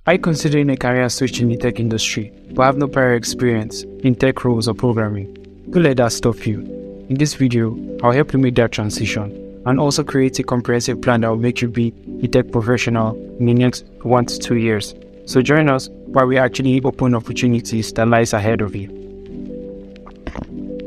Are you considering a career switch in the tech industry but have no prior experience in tech roles or programming? Don't let that stop you. In this video, I'll help you make that transition and also create a comprehensive plan that will make you be a tech professional in the next 1 to 2 years. So join us while we actually open opportunities that lies ahead of you.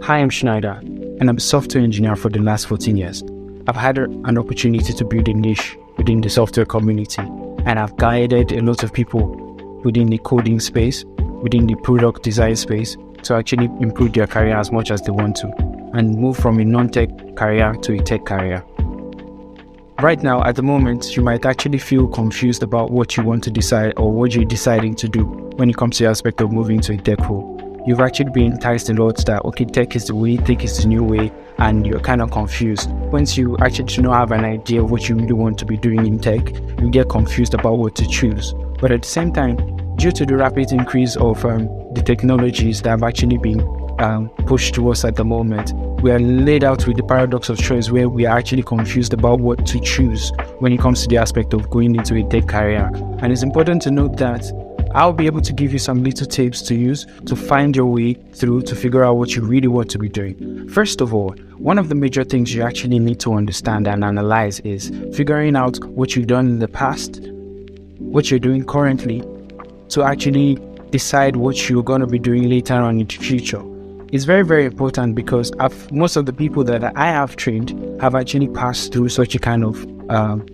Hi, I'm Schneider, and I'm a software engineer for the last 14 years. I've had an opportunity to build a niche within the software community, and I've guided a lot of people within the coding space, within the product design space, to actually improve their career as much as they want to, and move from a non-tech career to a tech career. Right now, at the moment, you might actually feel confused about what you want to decide or what you're deciding to do when it comes to the aspect of moving to a tech role. You've actually been enticed a lot that, okay, tech is the way, tech is the new way, and you're kind of confused. Once you actually do not have an idea of what you really want to be doing in tech, you get confused about what to choose. But at the same time, due to the rapid increase of the technologies that have actually been pushed to us at the moment, we are laid out with the paradox of choice where we are actually confused about what to choose when it comes to the aspect of going into a tech career. And it's important to note that I'll be able to give you some little tips to use to find your way through to figure out what you really want to be doing. First of all, one of the major things you actually need to understand and analyze is figuring out what you've done in the past, what you're doing currently, to actually decide what you're going to be doing later on in the future. It's very, very important because most of the people that I have trained have actually passed through such a kind of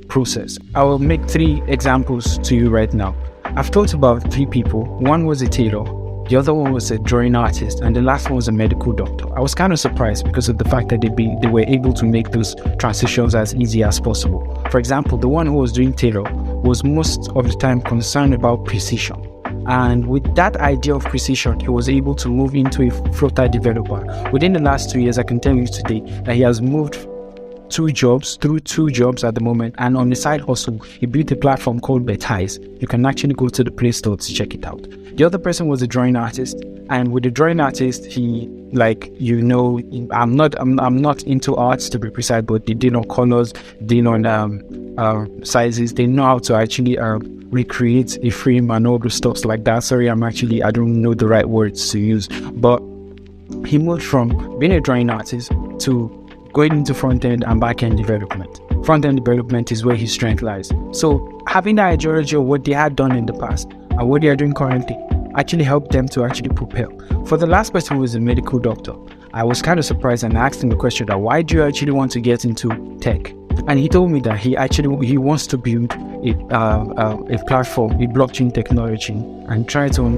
process. I will make 3 examples to you right now. I've talked about 3 people. One was a tailor, the other one was a drawing artist, and the last one was a medical doctor. I was kind of surprised because of the fact that they were able to make those transitions as easy as possible. For example, the one who was doing tailor was most of the time concerned about precision. And with that idea of precision, he was able to move into a Flutter developer. Within the last 2 years, I can tell you today that he has moved 2 jobs at the moment, and on the side hustle, he built a platform called Betize. You can actually go to the Play Store to check it out. The other person was a drawing artist, and with the drawing artist, he, I'm not into arts to be precise, but they did on colors, they did on sizes, they know how to actually recreate a frame and all the stuff like that. Sorry, I don't know the right words to use, but he moved from being a drawing artist to going into front-end and back-end development. Front-end development is where his strength lies. So having the ideology of what they had done in the past and what they are doing currently actually helped them to actually propel. For the last person who was a medical doctor, I was kind of surprised and asked him the question that why do you actually want to get into tech? And he told me that he wants to build a platform, a blockchain technology, and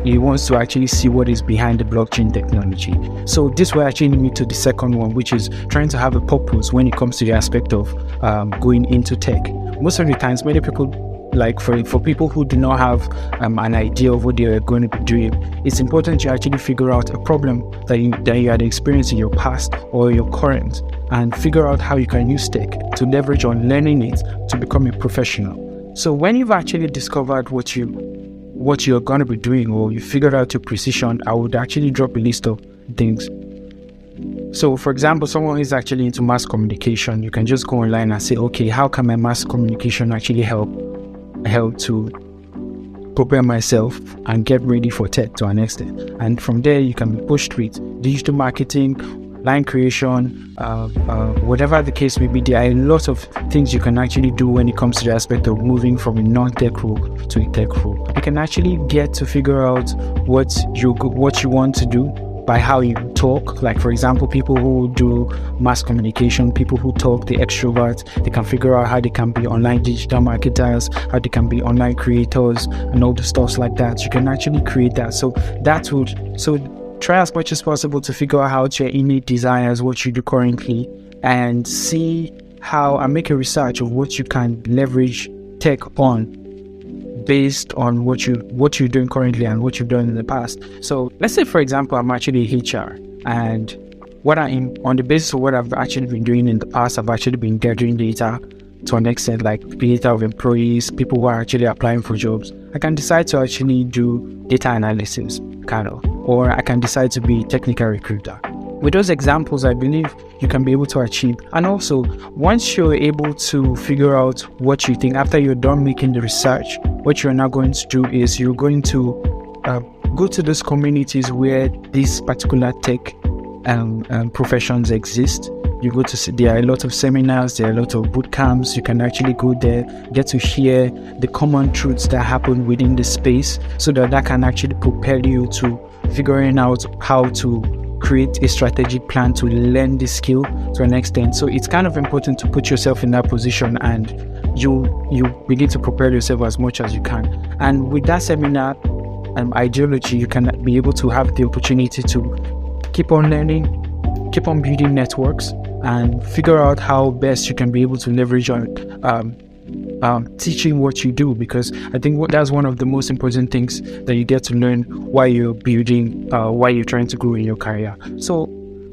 he wants to actually see what is behind the blockchain technology. So this will actually lead me to the second one, which is trying to have a purpose when it comes to the aspect of going into tech. Most of the times, many people, like for people who do not have an idea of what they are going to be doing, it's important to actually figure out a problem that you had experienced in your past or your current, and figure out how you can use tech to leverage on learning it to become a professional. So when you've actually discovered what you're going to be doing, or you figured out your precision, I would actually drop a list of things. So for example, someone who is actually into mass communication, you can just go online and say, okay, how can my mass communication actually help to prepare myself and get ready for tech to an extent? And from there, you can be pushed with digital marketing, line creation, whatever the case may be. There are a lot of things you can actually do when it comes to the aspect of moving from a non-tech role to a tech role. You can actually get to figure out what you want to do by how you talk. Like for example, people who do mass communication, people who talk, the extroverts, they can figure out how they can be online digital marketers, how they can be online creators, and all the stuff like that. You can actually create that. So try as much as possible to figure out how your innate desires, what you do currently, and see how and make a research of what you can leverage tech on based on what you're doing currently and what you've done in the past. So let's say, for example, I'm actually HR, and on the basis of what I've actually been doing in the past, I've actually been gathering data to an extent, like data of employees, people who are actually applying for jobs. I can decide to actually do data analysis, or I can decide to be a technical recruiter. With those examples, I believe you can be able to achieve. And also, once you're able to figure out what you think, after you're done making the research, what you're now going to do is you're going to go to those communities where these particular tech professions exist. You go to see, there are a lot of seminars, there are a lot of boot camps. You can actually go there, get to hear the common truths that happen within the space, so that can actually propel you to figuring out how to create a strategic plan to learn this skill to an extent. So it's kind of important to put yourself in that position, and you begin to prepare yourself as much as you can. And with that seminar ideology, you can be able to have the opportunity to keep on learning, keep on building networks, and figure out how best you can be able to leverage on teaching what you do, because I think that's one of the most important things that you get to learn while you're building, while you're trying to grow in your career. So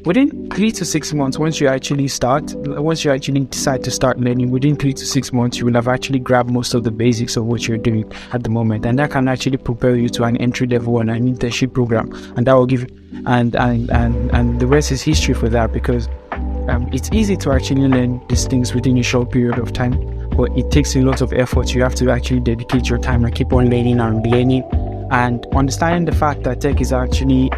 within 3 to 6 months, once you actually decide to start learning, within 3 to 6 months, you will have actually grabbed most of the basics of what you're doing at the moment, and that can actually propel you to an entry level and an internship program, and that will give and the rest is history for that, because it's easy to actually learn these things within a short period of time, but it takes a lot of effort. You have to actually dedicate your time and keep on learning and understanding the fact that tech is actually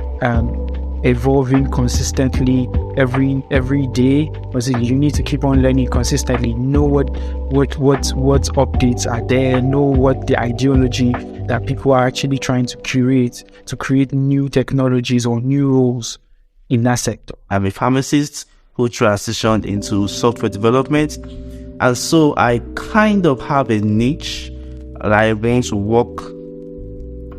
evolving consistently every day. You need to keep on learning consistently, know what updates are there, know what the ideology that people are actually trying to curate to create new technologies or new roles in that sector. I'm a pharmacist who transitioned into software development, and so I kind of have a niche that I want to work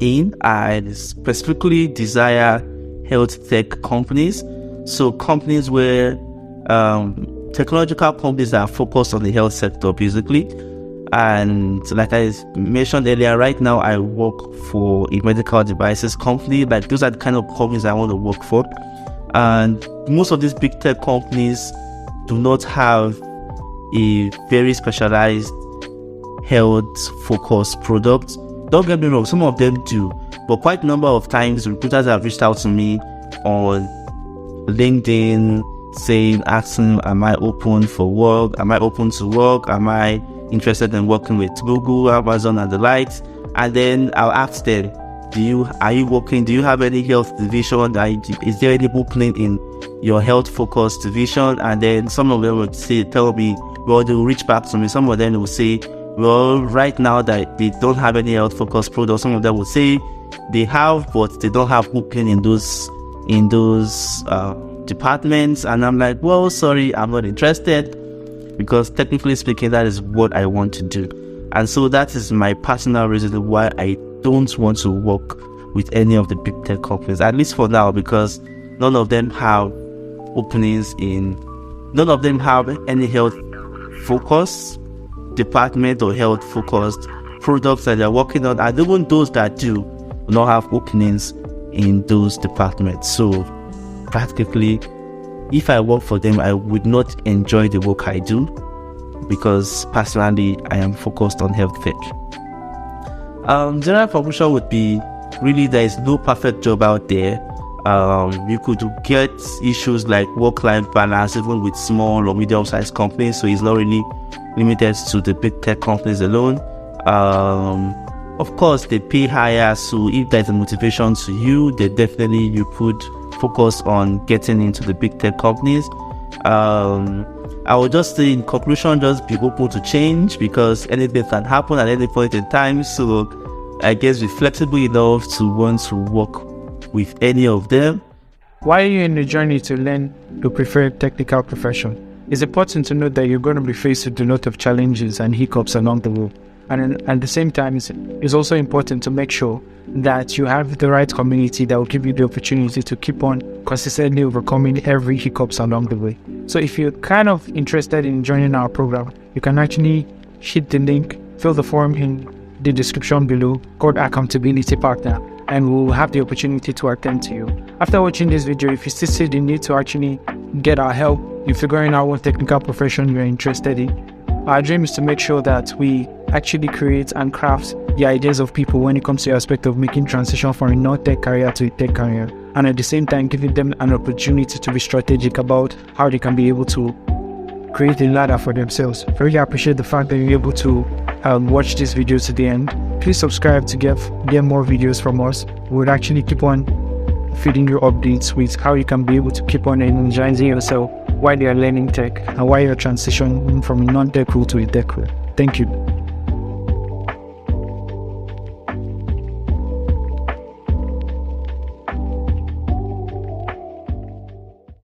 in. I specifically desire health tech companies, so companies where technological companies that are focused on the health sector basically. And like I mentioned earlier, right now I work for a medical devices company. Like, those are the kind of companies I want to work for. And most of these big tech companies do not have a very specialized health focused product. Don't get me wrong, some of them do, but quite a number of times recruiters have reached out to me on LinkedIn asking, am I open for work? Am I open to work? Am I interested in working with Google, Amazon, and the likes? And then I'll ask them, are you working? Do you have any health division? Is there any opening in your health focused division? And then some of them would tell me, well, they'll reach back to me. Some of them will say, well, right now that they don't have any health focused products. Some of them will say they have, but they don't have opening in those departments. And I'm like, well, sorry, I'm not interested, because technically speaking, that is what I want to do. And so that is my personal reason why I don't want to work with any of the big tech companies, at least for now, because none of them have openings none of them have any health focused department or health focused products that they're working on, and even those that do not have openings in those departments. So practically, if I work for them, I would not enjoy the work I do, because personally I am focused on health tech. General conclusion would be, really, there is no perfect job out there. You could get issues like work-life balance even with small or medium-sized companies, so it's not really limited to the big tech companies alone. Of course, they pay higher, so if there's a motivation to you, then definitely you could focus on getting into the big tech companies. I would just say, in conclusion, just be open to change, because anything can happen at any point in time. So I guess be flexible enough to want to work with any of them. While you're in the journey to learn your preferred technical profession, it's important to note that you're going to be faced with a lot of challenges and hiccups along the way. And at the same time, it's also important to make sure that you have the right community that will give you the opportunity to keep on consistently overcoming every hiccups along the way. So if you're kind of interested in joining our program, you can actually hit the link, fill the form in the description below, called Accountability Partner, and we'll have the opportunity to attend to you. After watching this video, if you still see the need to actually get our help in figuring out what technical profession you're interested in, our dream is to make sure that we actually create and craft the ideas of people when it comes to the aspect of making transition from a non-tech career to a tech career, and at the same time giving them an opportunity to be strategic about how they can be able to create a ladder for themselves. Very appreciate the fact that you're able to watch this video to the end. Please subscribe to get more videos from us. We'll actually keep on feeding you updates with how you can be able to keep on energizing yourself while you're learning tech and while you're transitioning from a non-tech role to a tech role. Thank you.